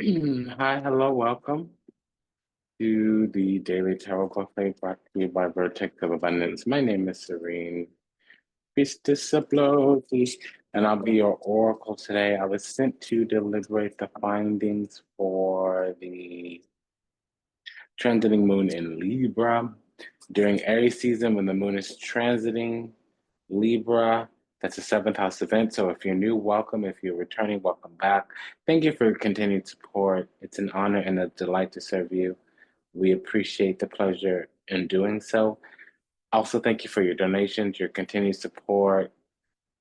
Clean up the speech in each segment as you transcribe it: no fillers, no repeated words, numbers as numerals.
Hi, hello, welcome to the Daily Tarot Buffet brought to you by Vertex of Abundance. My name is Serene, Priestess Abossi, and I'll be your oracle today. I was sent to deliberate the findings for the transiting moon in Libra. During Aries season, when the moon is transiting Libra, that's a seventh house event. So if you're new, welcome. If you're returning, welcome back. Thank you for your continued support. It's an honor and a delight to serve you. We appreciate the pleasure in doing so. Also, thank you for your donations, your continued support,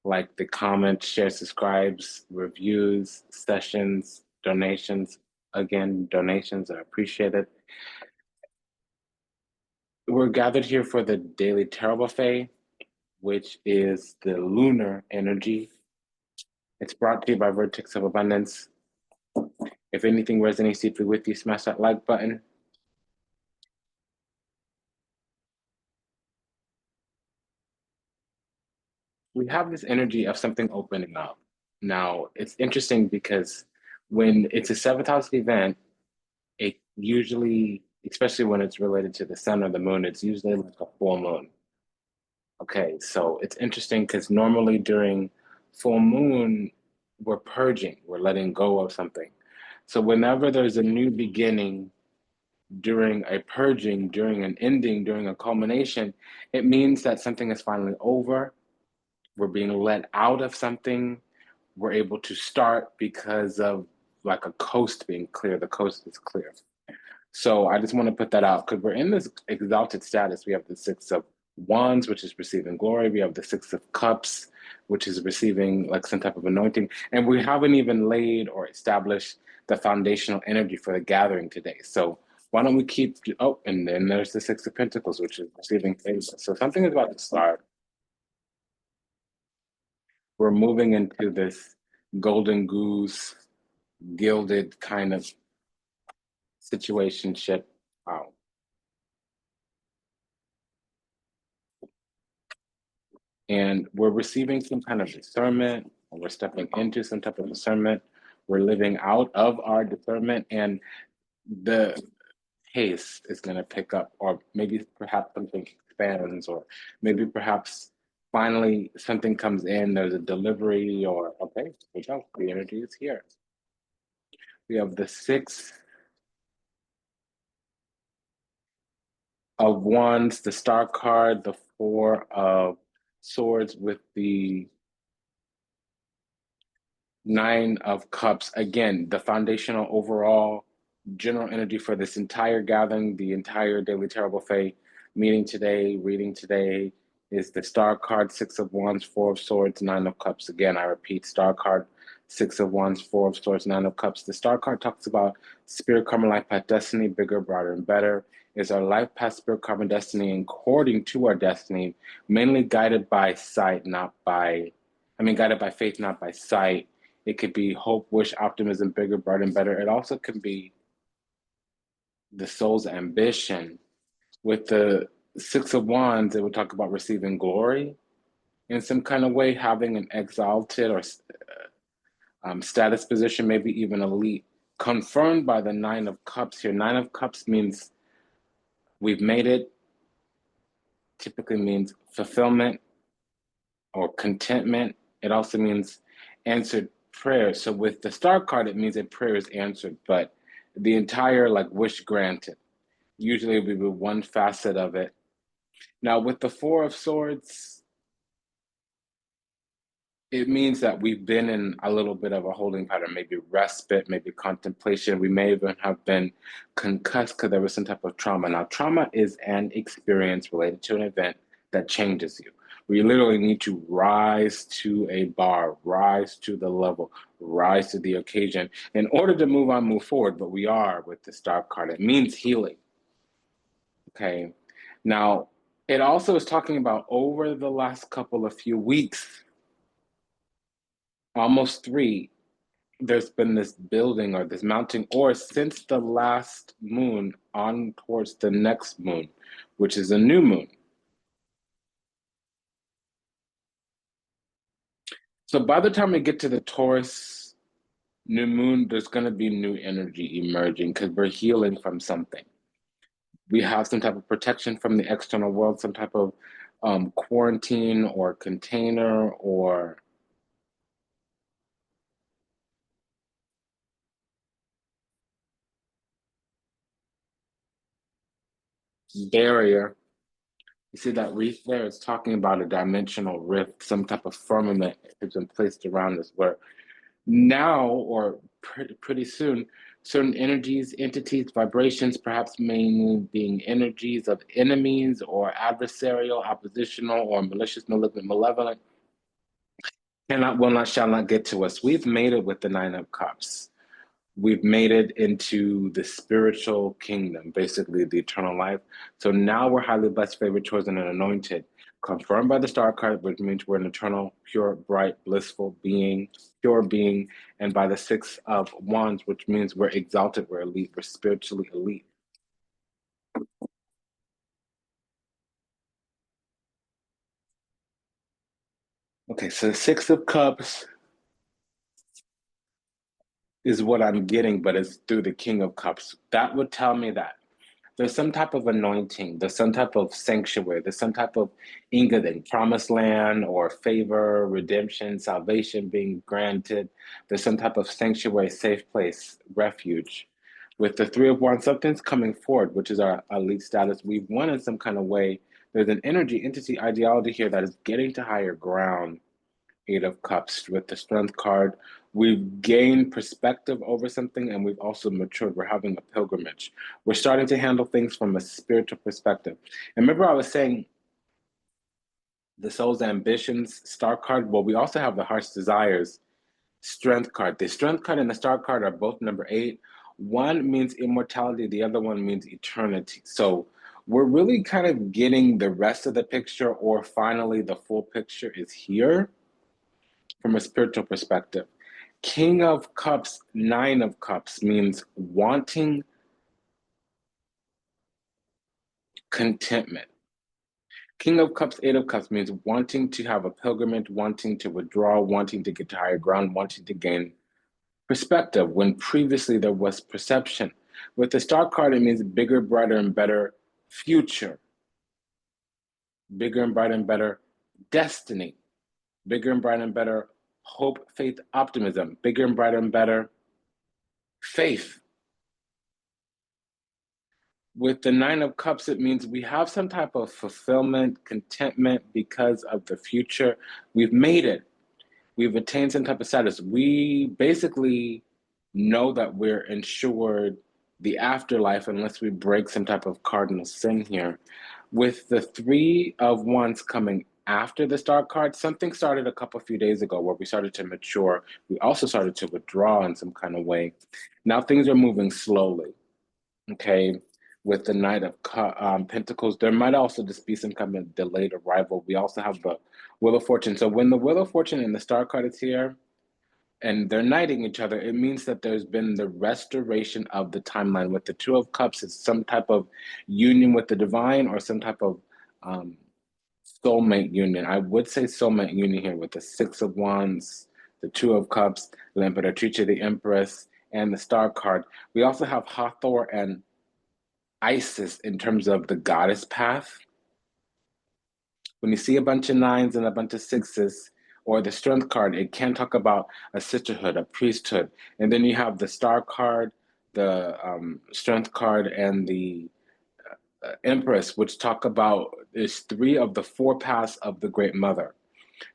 like the comments, share, subscribes, reviews, sessions, donations. Again, donations are appreciated. We're gathered here for the Daily Tarot Buffet, which is the lunar energy. It's brought to you by Vertex of Abundance. If anything resonates deeply with you, smash that like button. We have this energy of something opening up. Now, it's interesting because when it's a seventh house event, it usually, especially when it's related to the sun or the moon, it's usually like a full moon. Okay, so it's interesting because normally during full moon, we're purging, we're letting go of something. So whenever there's a new beginning during a purging, during an ending, during a culmination, it means that something is finally over. We're being let out of something. We're able to start because of like a coast being clear. The coast is clear. So I just want to put that out because we're in this exalted status. We have the Six of Wands, which is receiving glory. We have the Six of Cups, which is receiving like some type of anointing. And we haven't even laid or established the foundational energy for the gathering today. So why don't we keep, oh, and then there's the Six of Pentacles, which is receiving favor. So something is about to start. We're moving into this golden goose, gilded kind of situationship. Wow. And we're receiving some kind of discernment, or we're stepping into some type of discernment. We're living out of our discernment, and the pace is going to pick up, or maybe perhaps something expands, or maybe perhaps finally something comes in, there's a delivery, or okay, we go, the energy is here. We have the Six of Wands, the Star card, the Four of Swords with the Nine of Cups. Again, the foundational overall general energy for this entire gathering, the entire Daily Tarot Buffet meeting today, reading today is the Star card, Six of Wands, Four of Swords, Nine of Cups. Again, I repeat, Star card, Six of Wands, Four of Swords, Nine of Cups. The Star card talks about spirit, karma, life path, destiny, bigger, broader, and better. Is our life path, spirit, karma, destiny, and according to our destiny, mainly guided by sight, guided by faith, not by sight. It could be hope, wish, optimism, bigger, brighter, and better. It also can be the soul's ambition. With the Six of Wands, it would talk about receiving glory in some kind of way, having an exalted or status position, maybe even elite. Confirmed by the Nine of Cups here. Nine of Cups means we've made it, typically means fulfillment or contentment. It also means answered prayer. So with the Star card, it means a prayer is answered, but the entire like wish granted. Usually we would one facet of it. Now with the Four of Swords, it means that we've been in a little bit of a holding pattern, maybe respite, maybe contemplation. We may even have been concussed because there was some type of trauma. Now, trauma is an experience related to an event that changes you. We literally need to rise to a bar, rise to the level, rise to the occasion in order to move on, move forward. But we are with the Star card. It means healing. Okay. Now, it also is talking about over the last couple of few weeks, almost three, there's been this building or this mounting, or since the last moon on towards the next moon, which is a new moon. So by the time we get to the Taurus New moon, there's going to be new energy emerging because we're healing from something. We have some type of protection from the external world, some type of quarantine or container or barrier. You see that reef there? It's talking about a dimensional rift, some type of firmament has been placed around us where now or pretty soon, certain energies, entities, vibrations, perhaps mainly being energies of enemies or adversarial, oppositional, or malicious, malignant, malevolent, cannot, will not, shall not get to us. We've made it with the Nine of Cups. We've made it into the spiritual kingdom, basically the eternal life. So now we're highly blessed, favored, chosen, and anointed, confirmed by the star card, which means we're an eternal, pure, bright, blissful being, pure being, and by the Six of Wands, which means we're exalted, we're elite, we're spiritually elite. Okay, so the Six of Cups is what I'm getting, but it's through the King of Cups. That would tell me that there's some type of anointing, there's some type of sanctuary, there's some type of ingathing, promised land or favor, redemption, salvation being granted. There's some type of sanctuary, safe place, refuge. With the Three of Wands, something's coming forward, which is our elite status. We've won in some kind of way. There's an energy, entity, ideology here that is getting to higher ground. Eight of Cups with the Strength card. We've gained perspective over something and we've also matured. We're having a pilgrimage. We're starting to handle things from a spiritual perspective. And remember, I was saying the soul's ambitions, Star card. Well, we also have the heart's desires, Strength card. The Strength card and the Star card are both number 8. One means immortality, the other one means eternity. So we're really kind of getting the rest of the picture, or finally, the full picture is here from a spiritual perspective. King of Cups, Nine of Cups means wanting contentment. King of Cups, Eight of Cups means wanting to have a pilgrimage, wanting to withdraw, wanting to get to higher ground, wanting to gain perspective when previously there was perception. With the Star card, it means bigger, brighter, and better future, bigger and brighter and better destiny, bigger and brighter and better hope, faith, optimism, bigger and brighter and better faith. With the Nine of Cups, it means we have some type of fulfillment, contentment because of the future. We've made it. We've attained some type of status. We basically know that we're ensured the afterlife unless we break some type of cardinal sin here. With the Three of Wands coming after the Star card, something started a few days ago where we started to mature. We also started to withdraw in some kind of way. Now things are moving slowly. Okay, with the Knight of Pentacles, there might also just be some kind of delayed arrival. We also have the Wheel of Fortune. So when the Wheel of Fortune and the Star card is here, and they're knighting each other, it means that there's been the restoration of the timeline. With the Two of Cups, it's some type of union with the divine or some type of soulmate union. I would say soulmate union here with the Six of Wands, the Two of Cups, the Imperatrice, the Empress, and the Star card. We also have Hathor and Isis in terms of the goddess path. When you see a bunch of nines and a bunch of sixes, or the Strength card, it can talk about a sisterhood, a priesthood. And then you have the Star card, the Strength card, and the Empress, which talk about is 3 of the 4 paths of the Great Mother.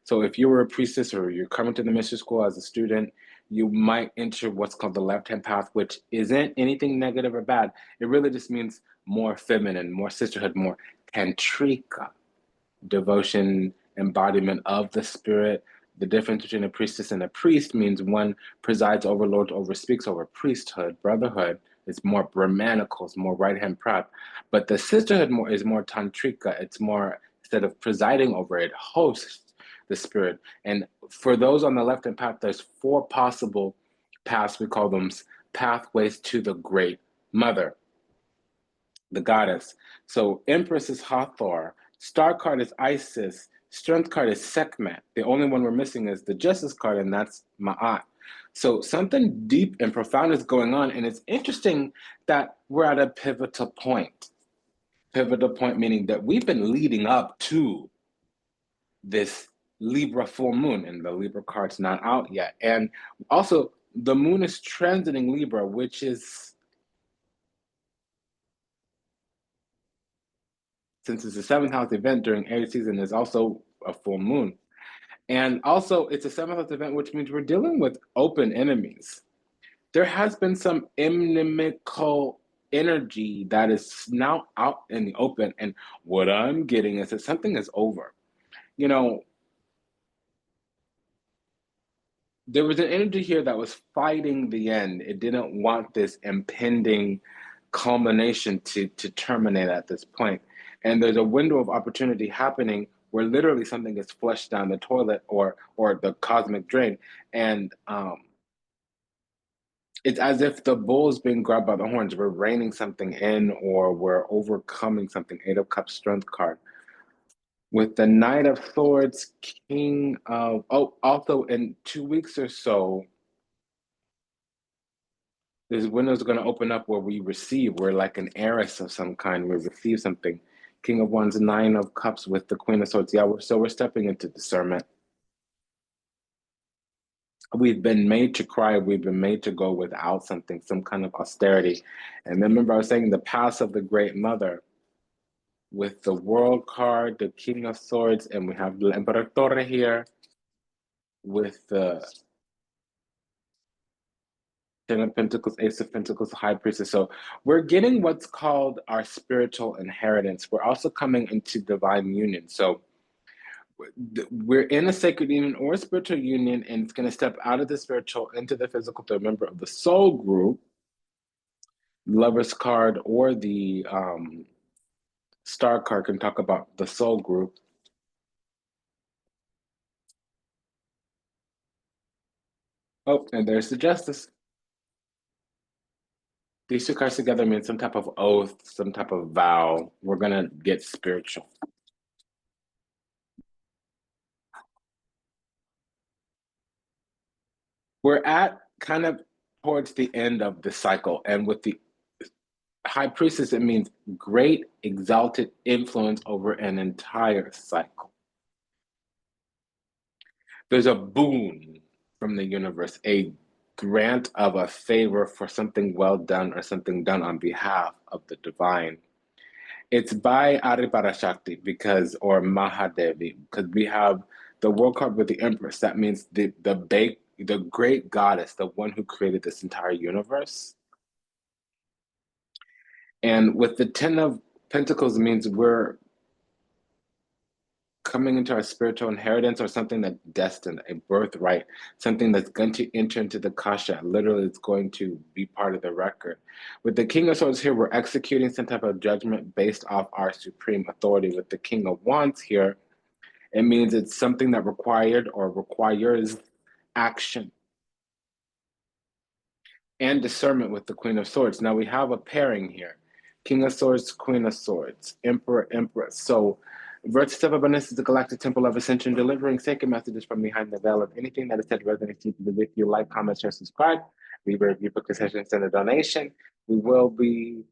So if you were a priestess or you're coming to the mystery school as a student, you might enter what's called the left-hand path, which isn't anything negative or bad. It really just means more feminine, more sisterhood, more tantrika, devotion, embodiment of the spirit. The difference between a priestess and a priest means one presides over, lords over, speaks over. Priesthood, brotherhood, is more Brahmanical, it's more right-hand path. But the sisterhood is more tantrika. It's more, instead of presiding over it, hosts the spirit. And for those on the left-hand path, there's 4 possible paths. We call them pathways to the Great Mother, the goddess. So Empress is Hathor, Star card is Isis, Strength card is Sekhmet. The only one we're missing is the Justice card, and that's Ma'at. So something deep and profound is going on, and it's interesting that we're at a pivotal point. Pivotal point meaning that we've been leading up to this Libra full moon, and the Libra card's not out yet. And also, the moon is transiting Libra, which is, since it's a seventh house event during Aries season, is also a full moon. And also, it's a seventh house event, which means we're dealing with open enemies. There has been some inimical energy that is now out in the open. And what I'm getting is that something is over. You know, there was an energy here that was fighting the end. It didn't want this impending culmination to terminate at this point. And there's a window of opportunity happening where literally something gets flushed down the toilet or the cosmic drain. And it's as if the bull is being grabbed by the horns. We're reining something in or we're overcoming something. Eight of Cups, Strength card. With the Knight of Swords, King of... Oh, also in 2 weeks or so, this window is going to open up where we receive. We're like an heiress of some kind. We receive something. King of Wands, Nine of Cups with the Queen of Swords. Yeah, we're stepping into discernment. We've been made to cry. We've been made to go without something, some kind of austerity. And remember, I was saying the path of the Great Mother with the World card, the King of Swords, and we have the Emperador here with the Ten of Pentacles, Ace of Pentacles, High Priestess. So we're getting what's called our spiritual inheritance. We're also coming into divine union. So we're in a sacred union or a spiritual union, and it's going to step out of the spiritual into the physical to a member of the soul group, Lover's card, or the Star card can talk about the soul group. Oh, and there's the Justice. These two cards together mean some type of oath, some type of vow. We're going to get spiritual. We're at kind of towards the end of the cycle. And with the High Priestess, it means great exalted influence over an entire cycle. There's a boon from the universe, a grant of a favor for something well done or something done on behalf of the divine. It's by Ariparashakti because, or Mahadevi, because we have the world card with the Empress. That means the great goddess, the one who created this entire universe. And with the Ten of Pentacles, it means we're coming into our spiritual inheritance or something that's destined, a birthright, something that's going to enter into the kasha. Literally, it's going to be part of the record. With the King of Swords here, we're executing some type of judgment based off our supreme authority. With the King of Wands here, it means it's something that required or requires action. And discernment with the Queen of Swords. Now we have a pairing here. King of Swords, Queen of Swords, Emperor, Empress. So Vertex of Abundance is the galactic temple of ascension, delivering sacred messages from behind the veil. If anything that is said resonates deeply with you, like, comment, share, subscribe. Leave a review, book a session, send a donation. We will be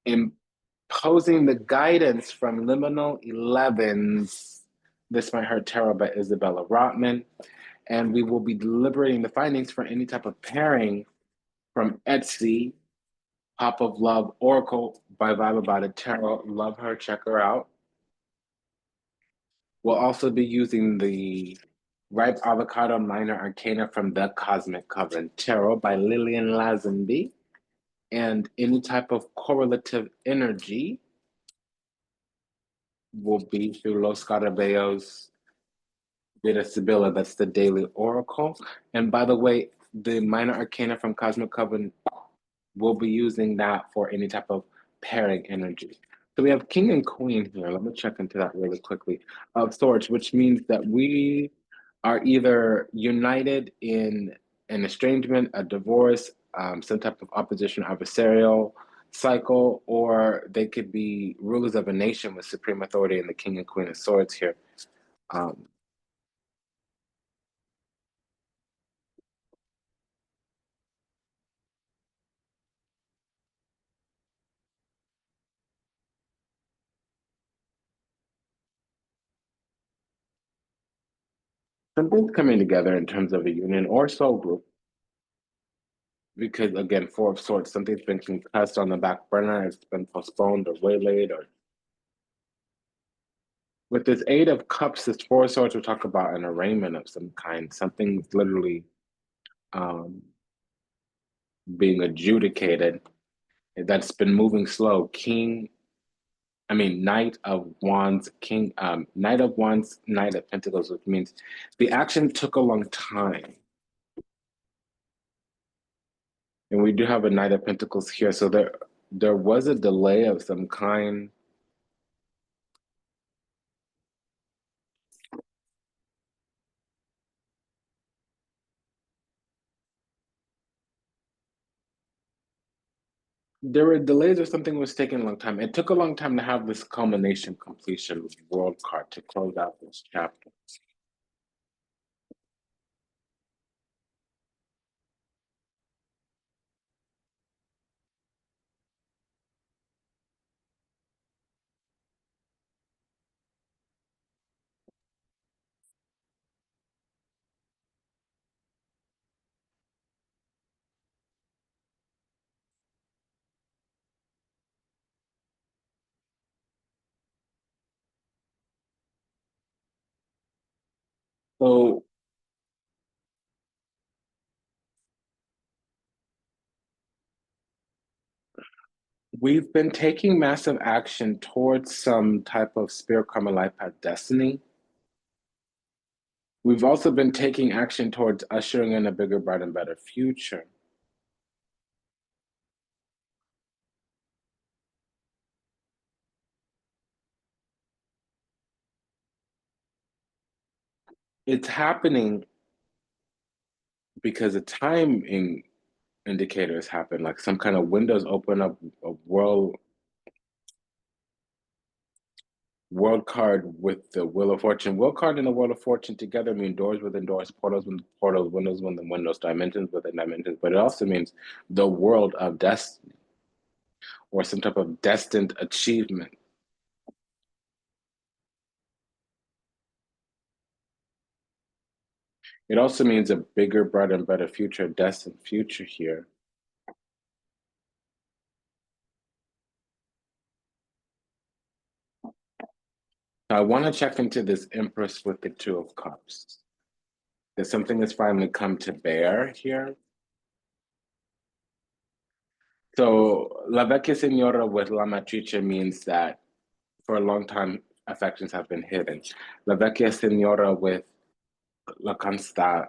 imposing the guidance from Liminal 11's This Might Hurt Tarot by Isabella Rotman. And we will be deliberating the findings for any type of pairing from Etsy, Pop of Love Oracle by Vibe About It Tarot. Love her, check her out. We'll also be using the Ripe Avocado Minor Arcana from The Cosmic Covenant Tarot by Lillian Lazenby. And any type of correlative energy will be through Los Scarabeos Vita Sibilla. That's the daily oracle. And by the way, the Minor Arcana from Cosmic Covenant, we'll be using that for any type of pairing energy. So we have King and Queen here. Let me check into that really quickly. Of Swords, which means that we are either united in an estrangement, a divorce, some type of opposition, adversarial cycle, or they could be rulers of a nation with supreme authority in the King and Queen of Swords here. something's coming together in terms of a union or soul group. Because again, Four of Swords, something's been concussed on the back burner, it's been postponed or waylaid, or with this Eight of Cups, this Four of Swords will talk about an arraignment of some kind. Something's literally um, being adjudicated that's been moving slow. Knight of Wands, Knight of Wands, Knight of Pentacles, which means the action took a long time. And we do have a Knight of Pentacles here, so there was a delay of some kind. There were delays or something was taking a long time. It took a long time to have this culmination, completion world card to close out this chapter. So we've been taking massive action towards some type of spirit karma life path destiny. We've also been taking action towards ushering in a bigger, brighter, and better future. It's happening because a timing indicators happen, like some kind of windows open up, a world card with the Wheel of Fortune. World card and the Wheel of Fortune together mean doors within doors, portals within portals, windows within windows, dimensions within dimensions. But it also means the world of destiny or some type of destined achievement. It also means a bigger, brighter, and better future, destined future here. I want to check into this Empress with the Two of Cups. There's something that's finally come to bear here. So, La Vecchia Signora with La Matrice means that for a long time, affections have been hidden. La Vecchia Signora with La, Consta,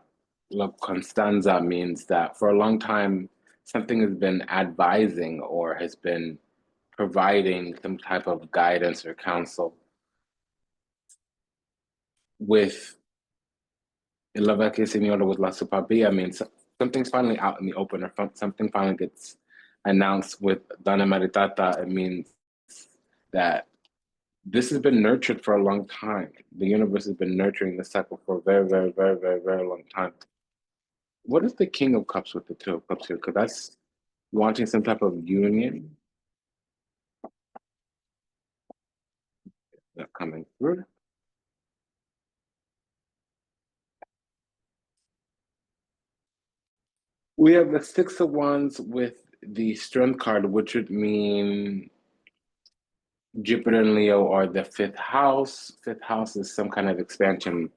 La Constanza means that for a long time, something has been advising or has been providing some type of guidance or counsel. With La Vecchia Signora with La Superbia means something's finally out in the open or something finally gets announced. With Donna Maritata, it means that this has been nurtured for a long time. The universe has been nurturing this cycle for a very, very, very, very, very long time. What is the King of Cups with the Two of Cups here? Because that's wanting some type of union that coming through. We have the Six of Wands with the Strength card, which would mean Jupiter and Leo are the fifth house. Fifth house is some kind of expansion.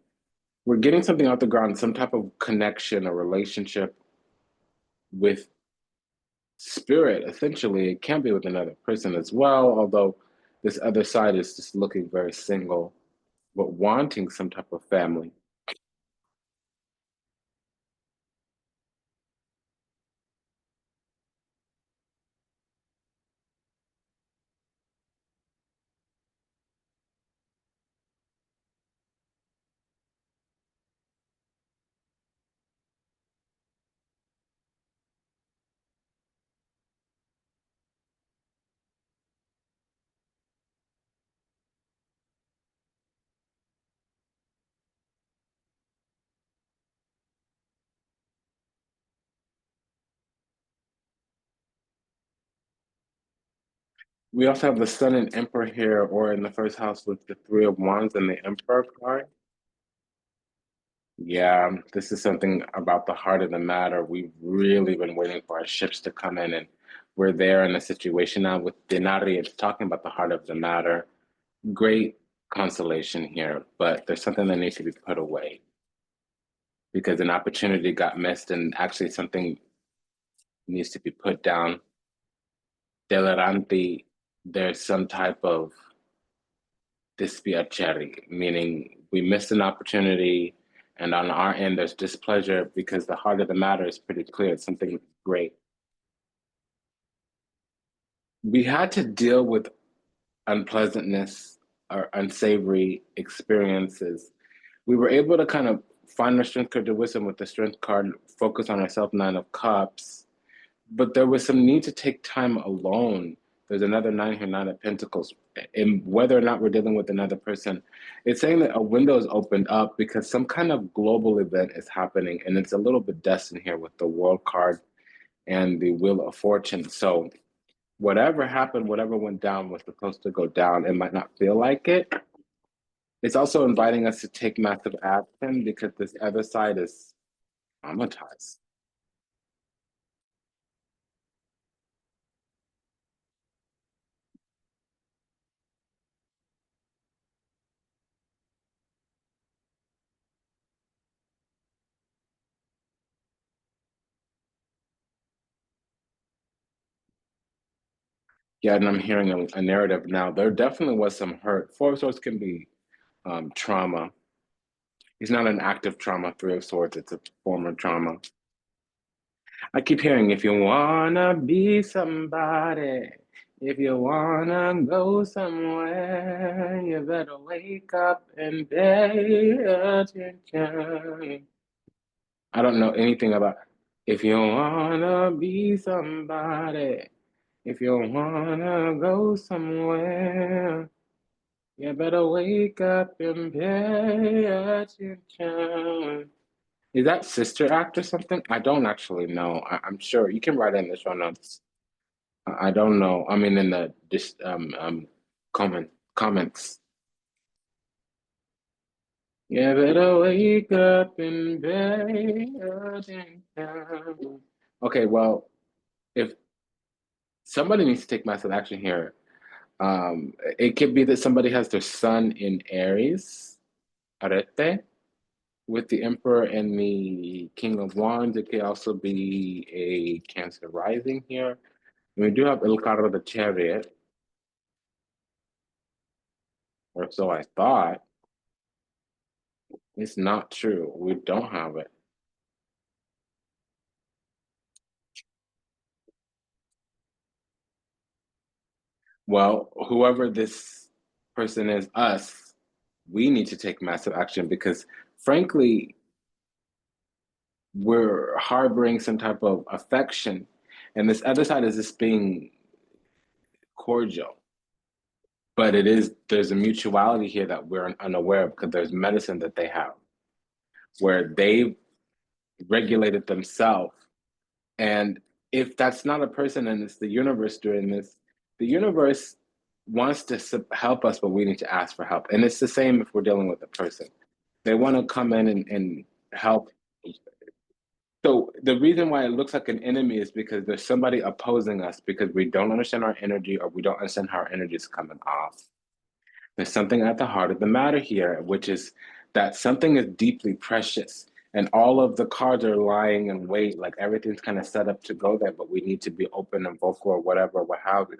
We're getting something out the ground, some type of connection or relationship with spirit. Essentially, it can be with another person as well, although this other side is just looking very single, but wanting some type of family. We also have the Sun and Emperor here, or in the first house with the Three of Wands and the Emperor card. Yeah, this is something about the heart of the matter. We've really been waiting for our ships to come in, and we're there in a situation now with Denari. It's talking about the heart of the matter. Great consolation here, but there's something that needs to be put away because an opportunity got missed, and actually something needs to be put down. Delerante, there's some type of dispiacere, meaning we missed an opportunity, and on our end, there's displeasure because the heart of the matter is pretty clear. It's something great. We had to deal with unpleasantness or unsavory experiences. We were able to kind of find our strength card to wisdom with the strength card, focus on ourselves, Nine of Cups, but there was some need to take time alone. There's another nine here, Nine of Pentacles. And whether or not we're dealing with another person, it's saying that a window is opened up because some kind of global event is happening. And it's a little bit destined here with the World card and the Wheel of Fortune. So whatever happened, whatever went down was supposed to go down. It might not feel like it. It's also inviting us to take massive action because this other side is traumatized. Yeah, and I'm hearing a narrative now. There definitely was some hurt. Four of Swords can be trauma. It's not an active trauma. Three of Swords, it's a form of trauma. I keep hearing, if you wanna be somebody, if you wanna go somewhere, you better wake up and pay attention. I don't know anything about if you wanna be somebody, if you wanna go somewhere. You better wake up and pay attention. Is that Sister Act or something? I don't actually know. I'm sure you can write it in the show notes. I don't know. I mean, in the comments. You better wake up and pay attention. Okay, well, if somebody needs to take massive action here, it could be that somebody has their sun in Aries, Arete, with the Emperor and the King of Wands. It could also be a Cancer rising here. And we do have El Carro the Chariot, or so I thought. It's not true. We don't have it. Well, whoever this person is, us, we need to take massive action because, frankly, we're harboring some type of affection. And this other side is just being cordial. But there's a mutuality here that we're unaware of because there's medicine that they have where they've regulated themselves. And if that's not a person and it's the universe doing this, the universe wants to help us, but we need to ask for help. And it's the same if we're dealing with a person. They want to come in and help. So the reason why it looks like an enemy is because there's somebody opposing us because we don't understand our energy or we don't understand how our energy is coming off. There's something at the heart of the matter here, which is that something is deeply precious. And all of the cards are lying in wait, like everything's kind of set up to go there, but we need to be open and vocal or whatever, what have you.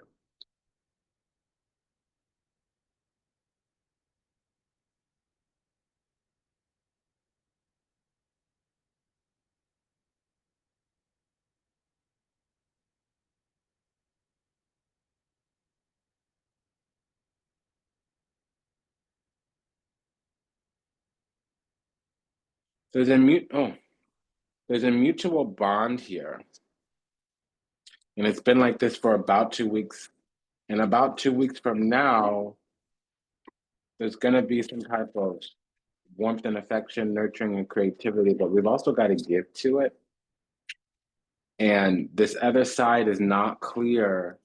There's a there's a mutual bond here. And it's been like this for about 2 weeks. And about 2 weeks from now, there's gonna be some type of warmth and affection, nurturing and creativity, but we've also got to give to it. And this other side is not clear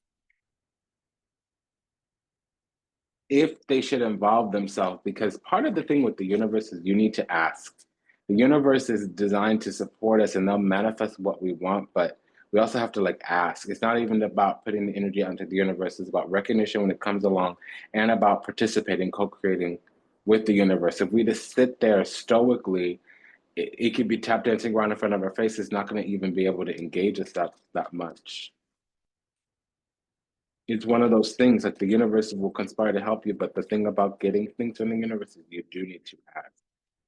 if they should involve themselves because part of the thing with the universe is you need to ask. The universe is designed to support us and they'll manifest what we want, but we also have to like ask. It's not even about putting the energy out into the universe, it's about recognition when it comes along and about participating, co-creating with the universe. If we just sit there stoically, it could be tap dancing right in front of our face. It's not going to even be able to engage us that much. It's one of those things like the universe will conspire to help you, but the thing about getting things from the universe is you do need to ask.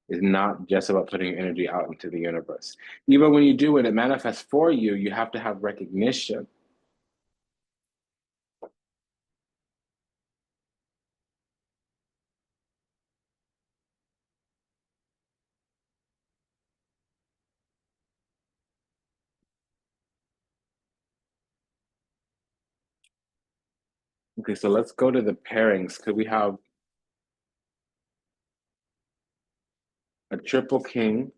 It's not just about putting your energy out into the universe. Even when you do it, it manifests for you. You have to have recognition. Okay, so let's go to the pairings. Could we have a triple king?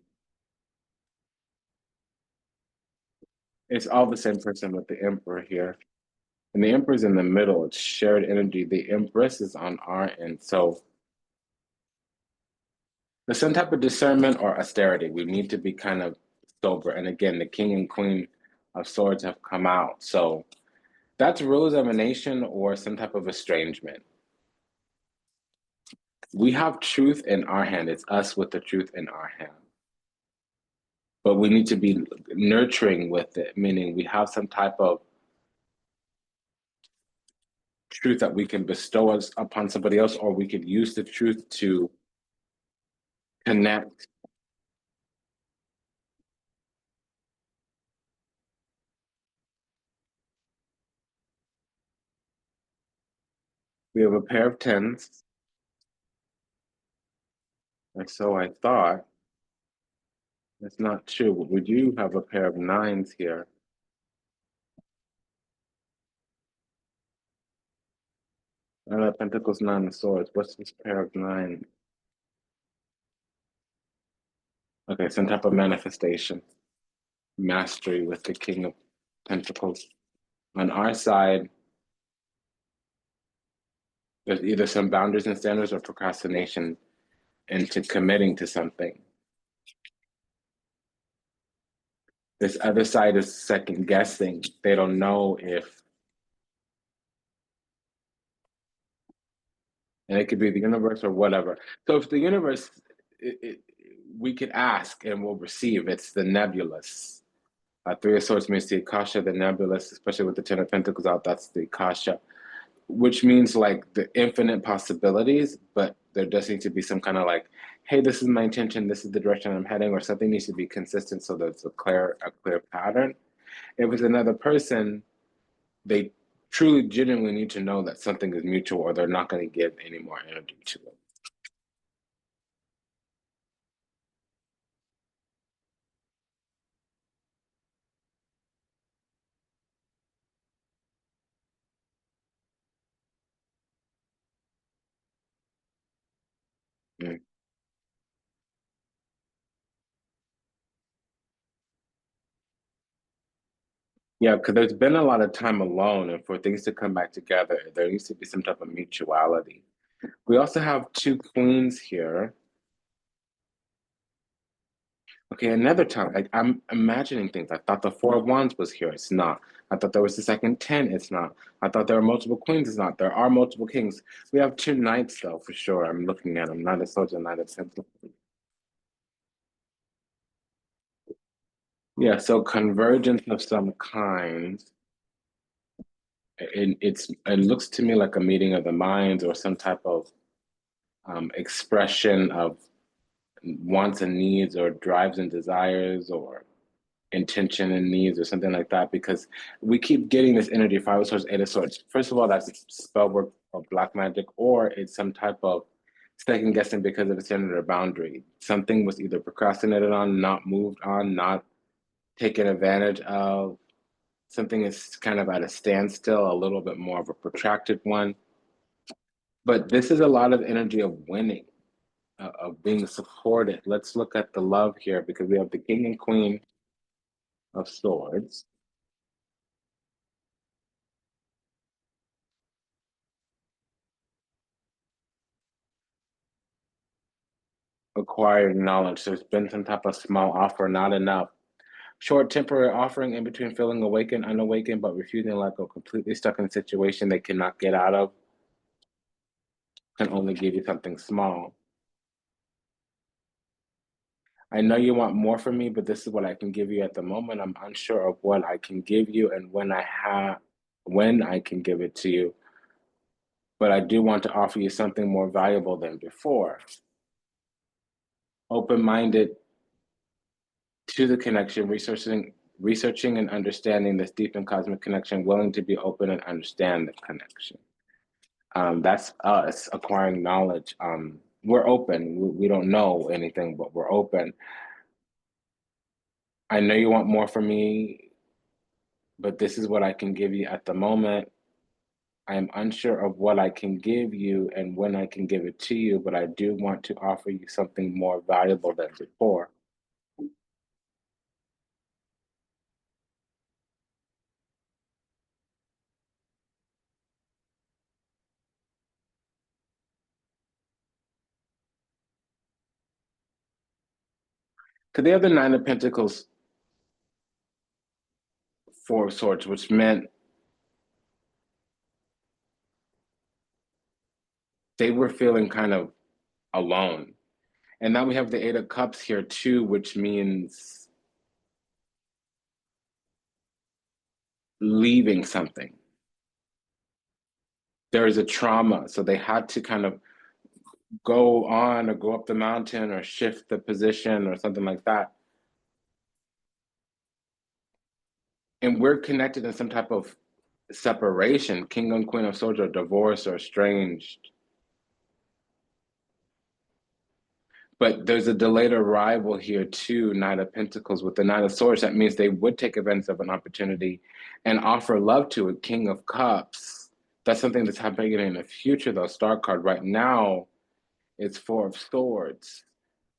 It's all the same person with the emperor here. And the emperor's in the middle. It's shared energy. The empress is on our end. So there's some type of discernment or austerity. We need to be kind of sober. And again, the king and queen of swords have come out. So that's rule emanation or some type of estrangement. We have truth in our hand. It's us with the truth in our hand. But we need to be nurturing with it, meaning we have some type of truth that we can bestow us upon somebody else, or we could use the truth to connect. We have a pair of tens, and so I thought it's not true. We do have a pair of nines here. Pentacles, nine of swords. What's this pair of nine? Okay, some type of manifestation, mastery with the king of pentacles. On our side, there's either some boundaries and standards or procrastination into committing to something. This other side is second guessing. They don't know if, and it could be the universe or whatever. So if the universe, we could ask and we'll receive. It's the nebulous. Three of Swords means the Akasha, the nebulous, especially with the Ten of Pentacles out, that's the Akasha, which means like the infinite possibilities, but there does need to be some kind of like, hey, this is my intention, this is the direction I'm heading, or something needs to be consistent so there's a clear pattern. If it's another person, they truly genuinely need to know that something is mutual or they're not going to give any more energy to it. Mm. Yeah, because there's been a lot of time alone, and for things to come back together, there needs to be some type of mutuality. We also have two queens here. Okay, another time, I'm imagining things. I thought the Four of Wands was here. It's not. I thought there was the second 10. It's not. I thought there were multiple queens. It's not. There are multiple kings. We have two knights, though, for sure. I'm looking at them. Knight of Swords and Knight of Pentacles. Yeah, so convergence of some kind. It looks to me like a meeting of the minds or some type of expression of wants and needs or drives and desires or intention and needs or something like that, because we keep getting this energy, Five of Swords, Eight of Swords. First of all, that's spell work or black magic, or it's some type of second guessing because of its under boundary. Something was either procrastinated on, not moved on, not taken advantage of. Something is kind of at a standstill, a little bit more of a protracted one. But this is a lot of energy of winning, of being supported. Let's look at the love here because we have the King and Queen of Swords. acquiring knowledge. There's been some type of small offer, not enough. Short temporary offering in between feeling awakened, unawakened, but refusing to let go, completely stuck in a situation they cannot get out of, can only give you something small. I know you want more from me, but this is what I can give you at the moment. I'm unsure of what I can give you and when I can give it to you. But I do want to offer you something more valuable than before. Open-minded to the connection, researching and understanding this deep and cosmic connection, willing to be open and understand the connection. That's us acquiring knowledge. We're open. We don't know anything, but we're open. I know you want more from me, but this is what I can give you at the moment. I am unsure of what I can give you and when I can give it to you, but I do want to offer you something more valuable than before. To the other Nine of Pentacles, Four of Swords, which meant they were feeling kind of alone. And now we have the Eight of Cups here too, which means leaving something. There is a trauma, so they had to kind of go on or go up the mountain or shift the position or something like that. And we're connected in some type of separation. King and Queen of Swords are divorced or estranged. But there's a delayed arrival here too, Knight of Pentacles with the Knight of Swords. That means they would take advantage of an opportunity and offer love to it. King of Cups. That's something that's happening in the future though. Star card right now, it's Four of Swords.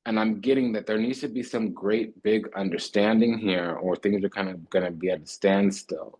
And I'm getting that there needs to be some great big understanding here, or things are kind of going to be at a standstill.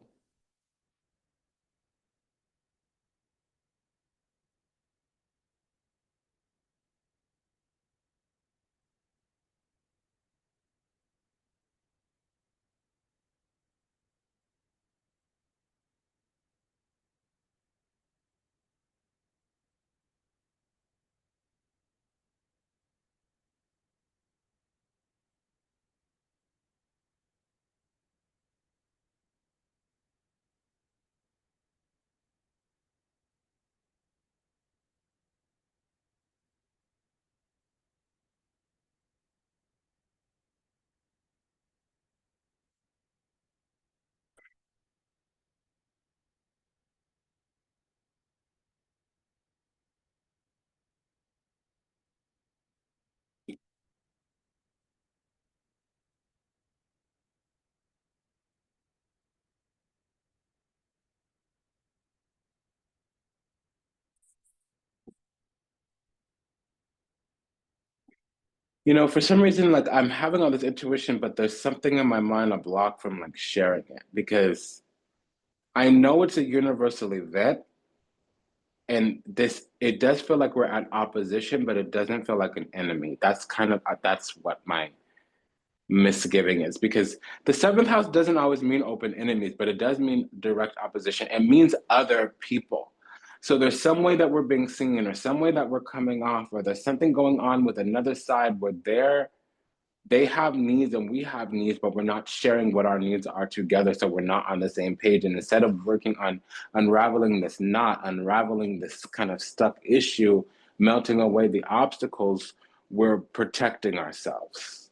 You know, for some reason, like I'm having all this intuition, but there's something in my mind a block from like sharing it because I know it's a universal event, and this it does feel like we're at opposition, but it doesn't feel like an enemy. That's kind of that's what my misgiving is because the seventh house doesn't always mean open enemies, but it does mean direct opposition. It means other people. So there's some way that we're being seen, or some way that we're coming off, or there's something going on with another side where they have needs and we have needs, but we're not sharing what our needs are together. So we're not on the same page. And instead of working on unraveling this knot, unraveling this kind of stuck issue, melting away the obstacles, we're protecting ourselves.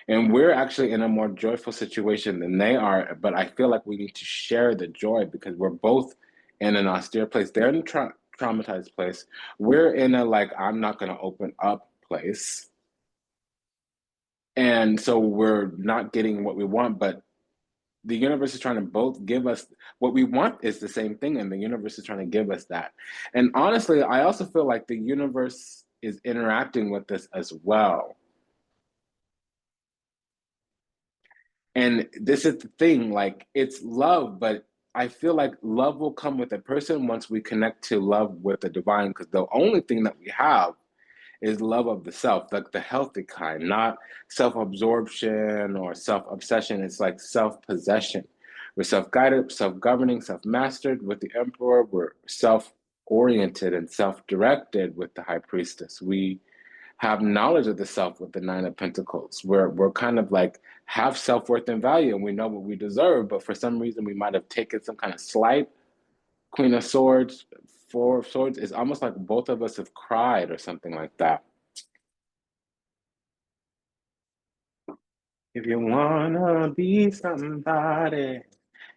And we're actually in a more joyful situation than they are. But I feel like we need to share the joy because we're both in an austere place. They're in a traumatized place. We're in a like, I'm not going to open up place. And so we're not getting what we want, but the universe is trying to both give us what we want is the same thing, and the universe is trying to give us that. And honestly, I also feel like the universe is interacting with this as well. And this is the thing, like it's love, but I feel like love will come with a person once we connect to love with the divine, because the only thing that we have is love of the self, like the healthy kind, not self-absorption or self-obsession. It's like self-possession. We're self-guided, self-governing, self-mastered. With the Emperor, we're self-oriented and self-directed with the High Priestess. We have knowledge of the self with the Nine of Pentacles. We're kind of like have self-worth and value, and we know what we deserve, but for some reason we might have taken some kind of slight. Queen of Swords, Four of Swords, is almost like both of us have cried or something like that. If you wanna be somebody,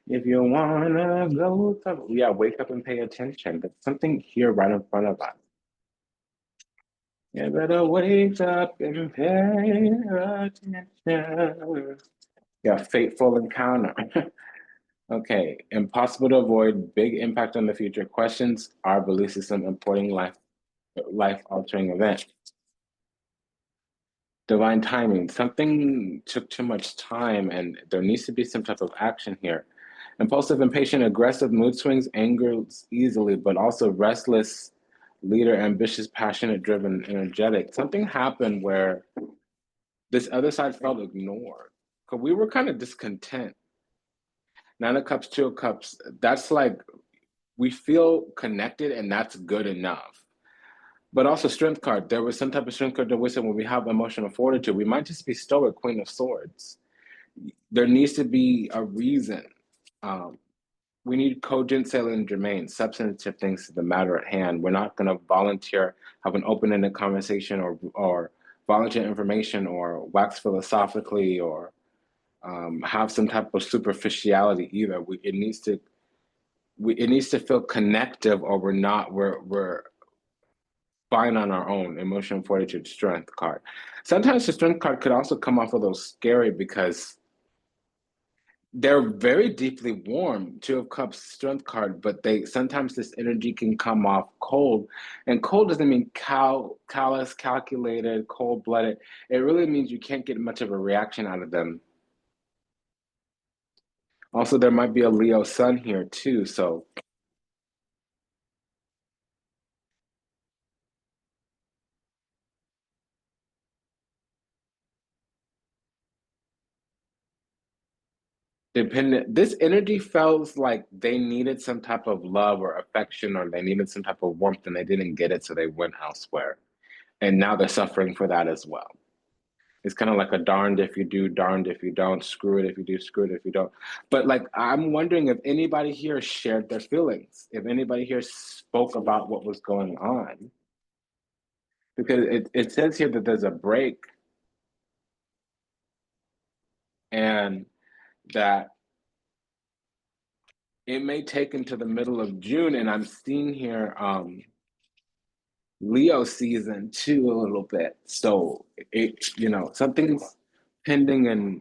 if you wanna go to, yeah, wake up and pay attention. There's something here right in front of us. You better wake up and pay attention. Yeah, fateful encounter. Okay, impossible to avoid, big impact on the future. Questions our belief system, importing life altering event. Divine timing. Something took too much time, and there needs to be some type of action here. Impulsive, impatient, aggressive, mood swings, angers easily, but also restless, leader, ambitious, passionate, driven, energetic. Something happened where this other side felt ignored. Because we were kind of discontent. Nine of Cups, Two of Cups, that's like we feel connected, and that's good enough. But also Strength card. There was some type of Strength card to wisdom when we have emotional fortitude. We might just be stoic, Queen of Swords. There needs to be a reason. We need cogent, salient, germane, substantive things to the matter at hand. We're not going to volunteer, have an open-ended conversation, or volunteer information, or wax philosophically, or have some type of superficiality either. It needs to feel connective, or we're fine on our own. Emotional fortitude, Strength card. Sometimes the Strength card could also come off a little scary because they're very deeply warm. Two of Cups, Strength card, but they sometimes this energy can come off cold, and cold doesn't mean callous, calculated, cold-blooded. It really means you can't get much of a reaction out of them. Also, there might be a Leo sun here too, so dependent. This energy feels like they needed some type of love or affection, or they needed some type of warmth and they didn't get it, so they went elsewhere. And now they're suffering for that as well. It's kind of like a darned if you do, darned if you don't, screw it if you do, screw it if you don't. But like, I'm wondering if anybody here shared their feelings, if anybody here spoke about what was going on. Because it says here that there's a break, and that it may take into the middle of June. And I'm seeing here Leo season too a little bit. So something's pending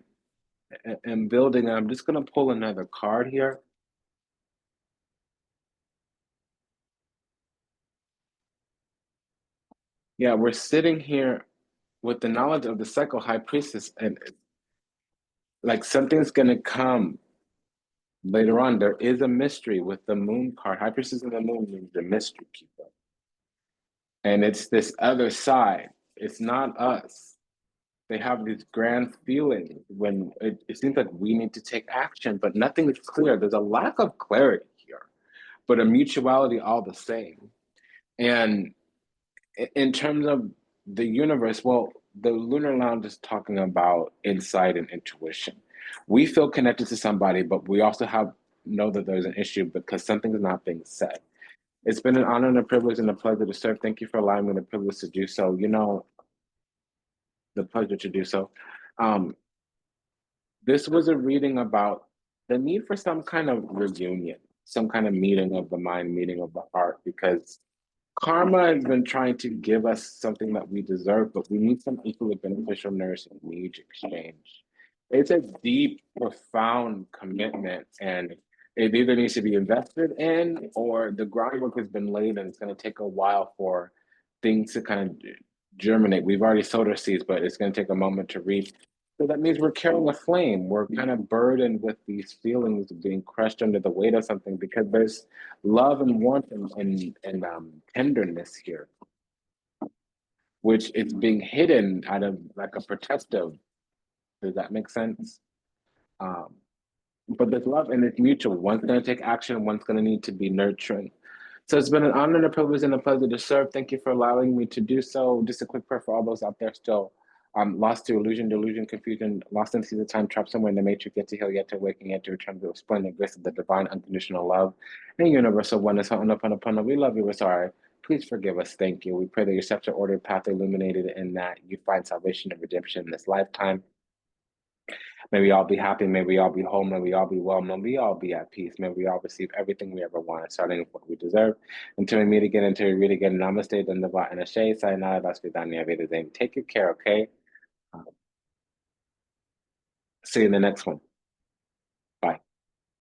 and building. I'm just gonna pull another card here. Yeah, we're sitting here with the knowledge of the cycle high priestess, and like something's gonna come later on. There is a mystery with the moon card. High priestess and the moon means the mystery keeper. And it's this other side. It's not us. They have these grand feelings when it seems like we need to take action, but nothing is clear. There's a lack of clarity here, but a mutuality all the same. And in terms of the universe, well, the lunar lounge is talking about insight and intuition. We feel connected to somebody, but we also know that there's an issue because something is not being said. It's been an honor and a privilege and a pleasure to serve. Thank you for allowing me the privilege to do so. The pleasure to do so. Um, this was a reading about the need for some kind of reunion, some kind of meeting of the mind, meeting of the heart, because karma has been trying to give us something that we deserve, but we need some equally beneficial, nourishing wage exchange. It's a deep, profound commitment, and it either needs to be invested in or the groundwork has been laid, and it's going to take a while for things to kind of germinate. We've already sowed our seeds, but it's going to take a moment to reap. So that means we're carrying a flame. We're kind of burdened with these feelings of being crushed under the weight of something because there's love and warmth and tenderness here. which is being hidden out of like a protective. Does that make sense? Um, but there's love and it's mutual. One's going to take action, one's going to need to be nurturing. So it's been an honor and a privilege and a pleasure to serve. Thank you for allowing me to do so. Just a quick prayer for all those out there still lost to illusion, delusion, confusion, lost in seas of time, trapped somewhere in the matrix, yet to heal, yet to awaken, yet to return to the splendid grace of the divine unconditional love and universal oneness. We love you, we're sorry. Please forgive us. Thank you. We pray that your steps are ordered, path illuminated, and that you find salvation and redemption in this lifetime. May we all be happy. May we all be whole. May we all be well. May we all be at peace. May we all receive everything we ever wanted, starting with what we deserve. Until we meet again, until we read again. Namaste, Dandava, and Ashe. Sayonara, Vasvidanya, Vedazane. Take good care, okay? See you in the next one.